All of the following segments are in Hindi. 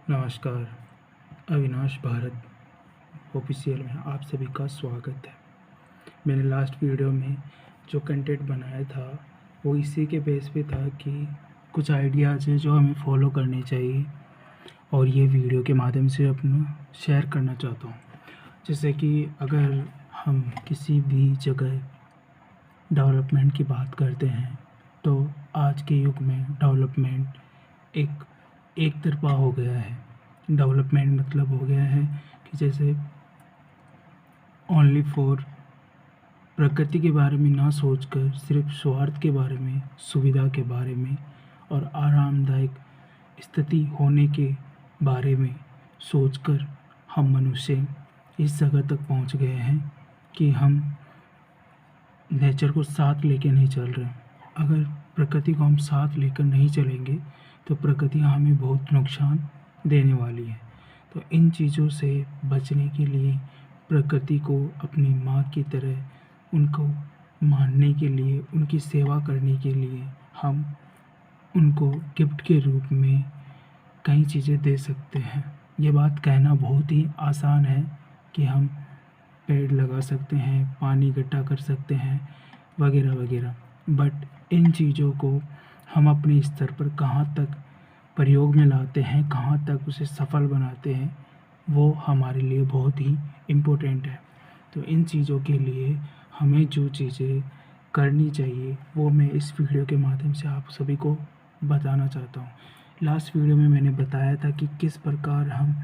नमस्कार। अविनाश भारत ऑफिशियल में आप सभी का स्वागत है। मैंने लास्ट वीडियो में जो कंटेंट बनाया था वो इसी के बेस पे था कि कुछ आइडियाज़ हैं जो हमें फॉलो करने चाहिए और ये वीडियो के माध्यम से अपना शेयर करना चाहता हूँ। जैसे कि अगर हम किसी भी जगह डेवलपमेंट की बात करते हैं तो आज के युग में डेवलपमेंट एक तरफ़ा हो गया है। डेवलपमेंट मतलब हो गया है कि जैसे ओनली फॉर प्रकृति के बारे में ना सोचकर सिर्फ स्वार्थ के बारे में, सुविधा के बारे में और आरामदायक स्थिति होने के बारे में सोचकर हम मनुष्य इस जगह तक पहुंच गए हैं कि हम नेचर को साथ लेके नहीं चल रहे। अगर प्रकृति को हम साथ लेकर नहीं चलेंगे तो प्रकृति हमें बहुत नुकसान देने वाली है। तो इन चीज़ों से बचने के लिए प्रकृति को अपनी माँ की तरह उनको मानने के लिए, उनकी सेवा करने के लिए हम उनको गिफ्ट के रूप में कई चीज़ें दे सकते हैं। ये बात कहना बहुत ही आसान है कि हम पेड़ लगा सकते हैं, पानी इकट्ठा कर सकते हैं वगैरह वगैरह, बट इन चीज़ों को हम अपने स्तर पर कहाँ तक प्रयोग में लाते हैं, कहाँ तक उसे सफल बनाते हैं, वो हमारे लिए बहुत ही इम्पोर्टेंट है। तो इन चीज़ों के लिए हमें जो चीज़ें करनी चाहिए वो मैं इस वीडियो के माध्यम से आप सभी को बताना चाहता हूँ। लास्ट वीडियो में मैंने बताया था कि किस प्रकार हम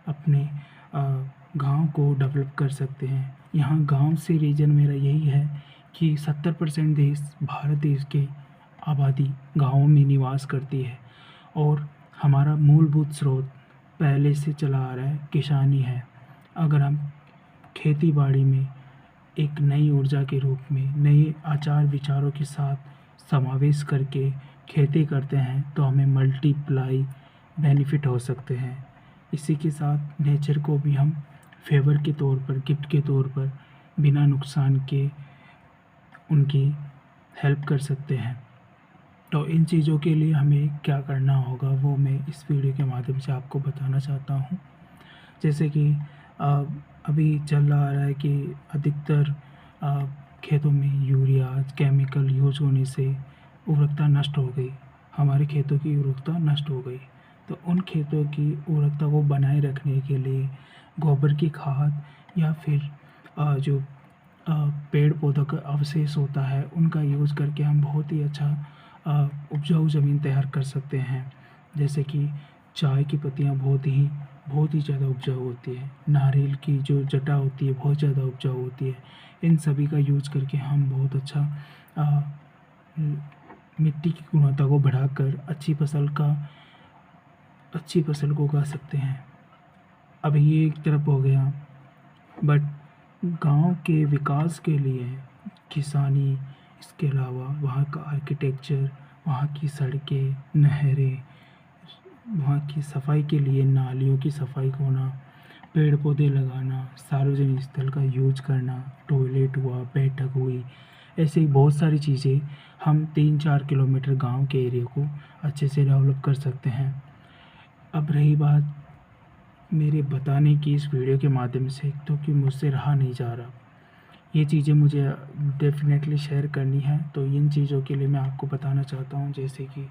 अपने गांव को डेवलप कर सकते हैं। यहाँ गांव से रीजन मेरा यही है कि 70% देश, भारत देश की आबादी गाँवों में निवास करती है और हमारा मूलभूत स्रोत पहले से चला आ रहा है, किसानी है। अगर हम खेती बाड़ी में एक नई ऊर्जा के रूप में नए आचार विचारों के साथ समावेश करके खेती करते हैं तो हमें मल्टीप्लाई बेनिफिट हो सकते हैं। इसी के साथ नेचर को भी हम फेवर के तौर पर, गिफ्ट के तौर पर बिना नुकसान के उनकी हेल्प कर सकते हैं। तो इन चीज़ों के लिए हमें क्या करना होगा वो मैं इस वीडियो के माध्यम से आपको बताना चाहता हूँ। जैसे कि अभी चल आ रहा है कि अधिकतर खेतों में यूरिया केमिकल यूज होने से उर्वरकता नष्ट हो गई, हमारे खेतों की उर्वरकता नष्ट हो गई। तो उन खेतों की उर्वरकता को बनाए रखने के लिए गोबर की खाद या फिर जो पेड़ पौधों का अवशेष होता है उनका यूज़ करके हम बहुत ही अच्छा उपजाऊ ज़मीन तैयार कर सकते हैं। जैसे कि चाय की पत्तियाँ बहुत ही ज़्यादा उपजाऊ होती है, नारियल की जो जटा होती है बहुत ज़्यादा उपजाऊ होती है। इन सभी का यूज़ करके हम बहुत अच्छा मिट्टी की गुणवत्ता को बढ़ाकर अच्छी फसल को उगा सकते हैं। अब ये एक तरफ हो गया, बट गांव के विकास के लिए किसानी, इसके अलावा वहाँ का आर्किटेक्चर, वहाँ की सड़कें, नहरें, वहाँ की सफाई के लिए नालियों की सफाई होना, पेड़ पौधे लगाना, सार्वजनिक स्थल का यूज करना, टॉयलेट हुआ, बैठक हुई, ऐसे ही बहुत सारी चीज़ें हम 3-4 किलोमीटर गांव के एरिया को अच्छे से डेवलप कर सकते हैं। अब रही बात मेरे बताने की इस वीडियो के माध्यम से, तो कि मुझसे रहा नहीं जा रहा, ये चीज़ें मुझे डेफिनेटली शेयर करनी है। तो इन चीज़ों के लिए मैं आपको बताना चाहता हूँ, जैसे कि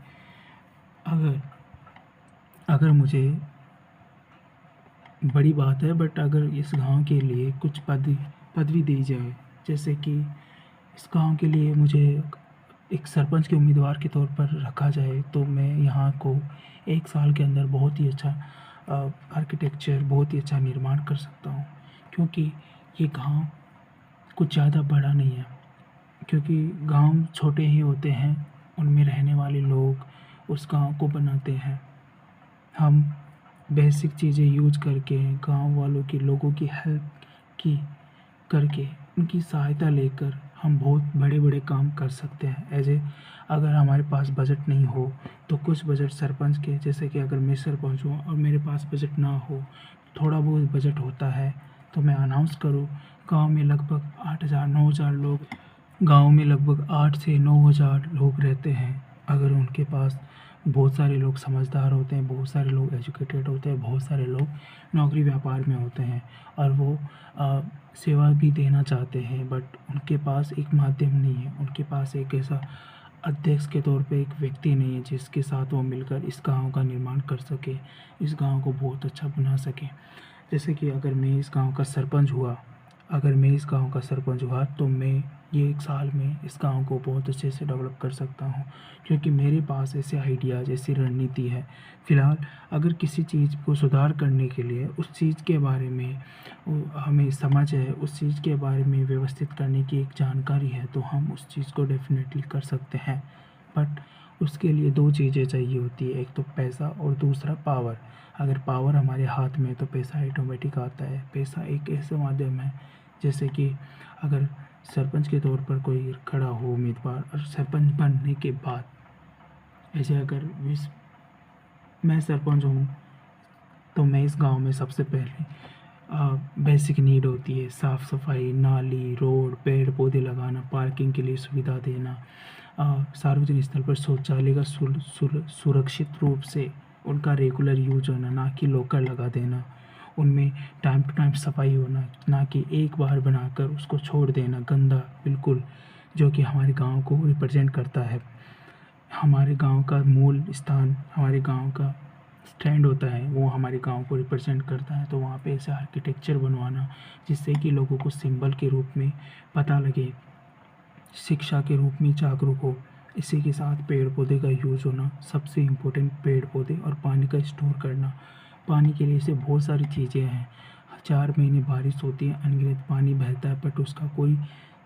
अगर मुझे बड़ी बात है, बट अगर इस गांव के लिए कुछ पदवी दी जाए, जैसे कि इस गांव के लिए मुझे एक सरपंच के उम्मीदवार के तौर पर रखा जाए, तो मैं यहाँ को 1 साल के अंदर बहुत ही अच्छा आर्किटेक्चर, बहुत ही अच्छा निर्माण कर सकता हूँ। क्योंकि ये गांव कुछ ज़्यादा बड़ा नहीं है, क्योंकि गांव छोटे ही होते हैं, उनमें रहने वाले लोग उस गांव को बनाते हैं। हम बेसिक चीज़ें यूज करके गांव वालों के लोगों की हेल्प करके उनकी सहायता लेकर हम बहुत बड़े बड़े काम कर सकते हैं। अगर हमारे पास बजट नहीं हो तो कुछ बजट सरपंच के, जैसे कि अगर मैं सरपंच हूँ और मेरे पास बजट ना हो, थोड़ा बहुत बजट होता है, तो मैं अनाउंस करूँ गांव में लगभग 8,000-9,000 लोग, गांव में लगभग 8 से 9,000 लोग रहते हैं। अगर उनके पास बहुत सारे लोग समझदार होते हैं, बहुत सारे लोग एजुकेटेड होते हैं, बहुत सारे लोग नौकरी व्यापार में होते हैं और वो सेवा भी देना चाहते हैं, बट उनके पास एक माध्यम नहीं है, उनके पास एक ऐसा अध्यक्ष के तौर पे एक व्यक्ति नहीं है जिसके साथ वो मिलकर इस गाँव का निर्माण कर सके, इस गाँव को बहुत अच्छा बना सके। जैसे कि अगर मैं इस गाँव का सरपंच हुआ, तो मैं ये 1 साल में इस गाँव को बहुत अच्छे से डेवलप कर सकता हूँ, क्योंकि मेरे पास ऐसे आइडियाज़, ऐसी रणनीति है। फ़िलहाल अगर किसी चीज़ को सुधार करने के लिए उस चीज़ के बारे में हमें समझ है, उस चीज़ के बारे में व्यवस्थित करने की एक जानकारी है, तो हम उस चीज़ को डेफ़िनेटली कर सकते हैं। बट उसके लिए 2 चीज़ें चाहिए होती है, एक तो पैसा और दूसरा पावर। अगर पावर हमारे हाथ में है तो पैसा ऑटोमेटिक आता है। पैसा एक ऐसा माध्यम है, जैसे कि अगर सरपंच के तौर पर कोई खड़ा हो उम्मीदवार, और सरपंच बनने के बाद ऐसे अगर मैं सरपंच हूँ तो मैं इस गांव में सबसे पहले बेसिक नीड होती है, साफ़ सफाई, नाली, रोड, पेड़ पौधे लगाना, पार्किंग के लिए सुविधा देना, सार्वजनिक स्थल पर शौचालय का सुरक्षित रूप से उनका रेगुलर यूज होना, ना कि लॉकर लगा देना, उनमें टाइम टू टाइम सफाई होना, ना कि एक बार बनाकर उसको छोड़ देना गंदा बिल्कुल, जो कि हमारे गांव को रिप्रेजेंट करता है। हमारे गांव का मूल स्थान, हमारे गांव का स्टैंड होता है, वो हमारे गांव को रिप्रेजेंट करता है। तो वहाँ पे ऐसा आर्किटेक्चर बनवाना जिससे कि लोगों को सिंबल के रूप में पता लगे, शिक्षा के रूप में जागरूक हो। इसी के साथ पेड़ पौधे का यूज़ होना, सबसे इम्पोर्टेंट पेड़ पौधे, और पानी का स्टोर करना। पानी के लिए से बहुत सारी चीज़ें हैं। 4 महीने बारिश होती है, अनगिनत पानी बहता है, बट उसका कोई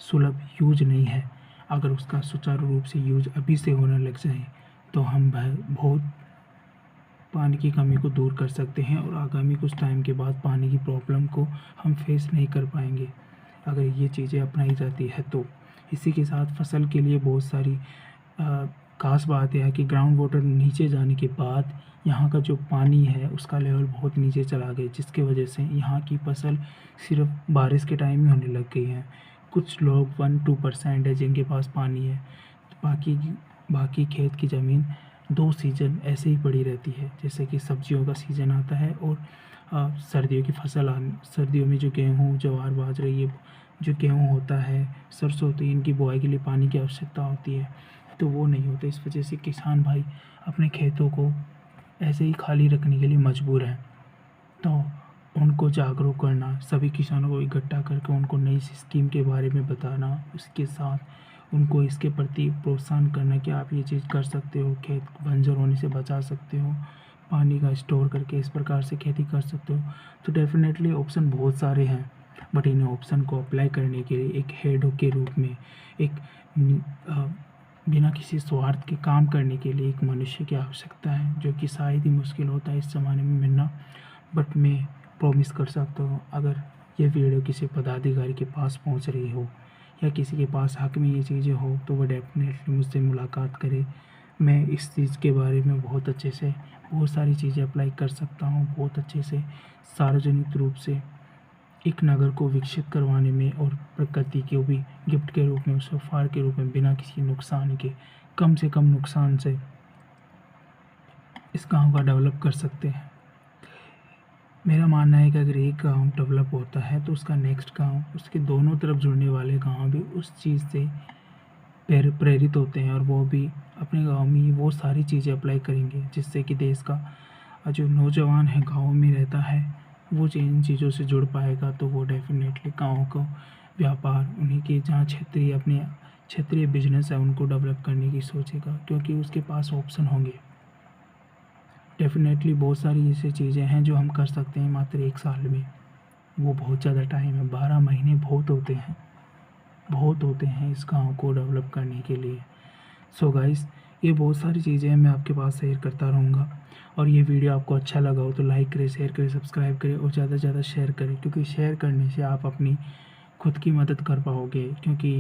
सुलभ यूज नहीं है। अगर उसका सुचारू रूप से यूज अभी से होने लग जाए तो हम बहुत पानी की कमी को दूर कर सकते हैं, और आगामी कुछ टाइम के बाद पानी की प्रॉब्लम को हम फेस नहीं कर पाएंगे अगर ये चीज़ें अपनाई जाती है तो। इसी के साथ फसल के लिए बहुत सारी खास बात यह है कि ग्राउंड वाटर नीचे जाने के बाद यहाँ का जो पानी है उसका लेवल बहुत नीचे चला गया, जिसके वजह से यहाँ की फसल सिर्फ बारिश के टाइम ही होने लग गई है। कुछ लोग 1-2% है जिनके पास पानी है, तो बाकी खेत की ज़मीन 2 सीज़न ऐसे ही पड़ी रहती है। जैसे कि सब्जियों का सीज़न आता है और सर्दियों की फसल सर्दियों में जो गेहूँ, ज्वार, बाजरा, ये जो गेहूँ होता है, सरसों होती है, इनकी बुआई के लिए पानी की आवश्यकता होती है, तो वो नहीं होता। इस वजह से किसान भाई अपने खेतों को ऐसे ही खाली रखने के लिए मजबूर हैं। तो उनको जागरूक करना, सभी किसानों को इकट्ठा करके उनको नई स्कीम के बारे में बताना, उसके साथ उनको इसके प्रति प्रोत्साहन करना कि आप ये चीज़ कर सकते हो, खेत बंजर होने से बचा सकते हो, पानी का स्टोर करके इस प्रकार से खेती कर सकते हो। तो डेफिनेटली ऑप्शन बहुत सारे हैं, बट इन ऑप्शन को अप्लाई करने के लिए एक हेड के रूप में, एक बिना किसी स्वार्थ के काम करने के लिए एक मनुष्य की आवश्यकता है, जो कि शायद ही मुश्किल होता है इस ज़माने में मिलना। बट मैं प्रॉमिस कर सकता हूँ, अगर ये वीडियो किसी पदाधिकारी के पास पहुँच रही हो या किसी के पास हक में ये चीज़ें हो, तो वह डेफिनेटली मुझसे मुलाकात करे। मैं इस चीज़ के बारे में बहुत अच्छे से बहुत सारी चीज़ें अप्लाई कर सकता हूँ, बहुत अच्छे से सार्वजनिक रूप से एक नगर को विकसित करवाने में, और प्रकृति को भी गिफ्ट के रूप में, उस उपहार के रूप में, बिना किसी नुकसान के, कम से कम नुकसान से इस गांव का डेवलप कर सकते हैं। मेरा मानना है कि अगर एक गांव डेवलप होता है तो उसका नेक्स्ट गांव, उसके दोनों तरफ जुड़ने वाले गांव भी उस चीज़ से प्रेरित होते हैं, और वो भी अपने गांव में वो सारी चीज़ें अप्लाई करेंगे, जिससे कि देश का जो नौजवान है गाँव में रहता है वो इन चीज़ों से जुड़ पाएगा। तो वो डेफिनेटली गाँव को व्यापार, उन्हीं के जहाँ क्षेत्रीय बिजनेस है उनको डेवलप करने की सोचेगा, क्योंकि उसके पास ऑप्शन होंगे। डेफिनेटली बहुत सारी ऐसी चीज़ें हैं जो हम कर सकते हैं मात्र 1 साल में। वो बहुत ज़्यादा टाइम है, 12 महीने बहुत होते हैं इस गाँव को डेवलप करने के लिए। सो गाइस, ये बहुत सारी चीज़ें हैं, मैं आपके पास शेयर करता रहूँगा। और ये वीडियो आपको अच्छा लगा हो तो लाइक करें, शेयर करें, सब्सक्राइब करें, और ज़्यादा से ज़्यादा शेयर करें, क्योंकि शेयर करने से आप अपनी खुद की मदद कर पाओगे। क्योंकि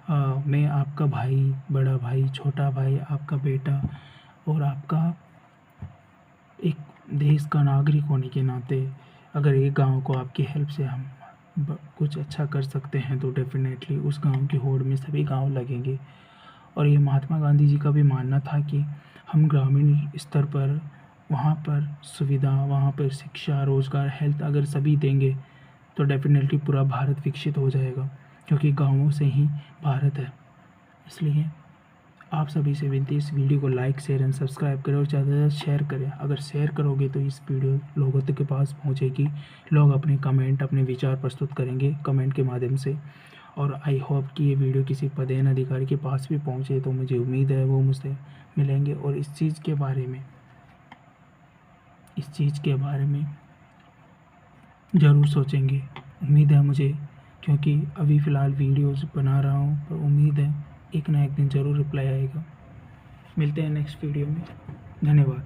मैं आपका भाई, बड़ा भाई, छोटा भाई, आपका बेटा, और आपका एक देश का नागरिक होने के नाते, अगर एक गांव को आपकी हेल्प से हम कुछ अच्छा कर सकते हैं तो डेफिनेटली उस गांव की होड़ में सभी गांव लगेंगे। और ये महात्मा गांधी जी का भी मानना था कि हम ग्रामीण स्तर पर वहाँ पर सुविधा, वहाँ पर शिक्षा, रोज़गार, हेल्थ अगर सभी देंगे तो डेफिनेटली पूरा भारत विकसित हो जाएगा, क्योंकि गाँवों से ही भारत है। इसलिए आप सभी से विनती, इस वीडियो को लाइक, शेयर एंड सब्सक्राइब करें और ज़्यादा से ज़्यादा शेयर करें। अगर शेयर करोगे तो इस वीडियो लोगों तक के पास पहुंचेगी, लोग अपने कमेंट, अपने विचार प्रस्तुत करेंगे कमेंट के माध्यम से। और आई होप कि ये वीडियो किसी पदेन अधिकारी के पास भी पहुंचे, तो मुझे उम्मीद है वो मुझसे मिलेंगे और इस चीज़ के बारे में ज़रूर सोचेंगे। उम्मीद है मुझे, क्योंकि अभी फ़िलहाल वीडियोज़ बना रहा हूँ, पर उम्मीद है एक ना एक दिन ज़रूर रिप्लाई आएगा। मिलते हैं नेक्स्ट वीडियो में। धन्यवाद।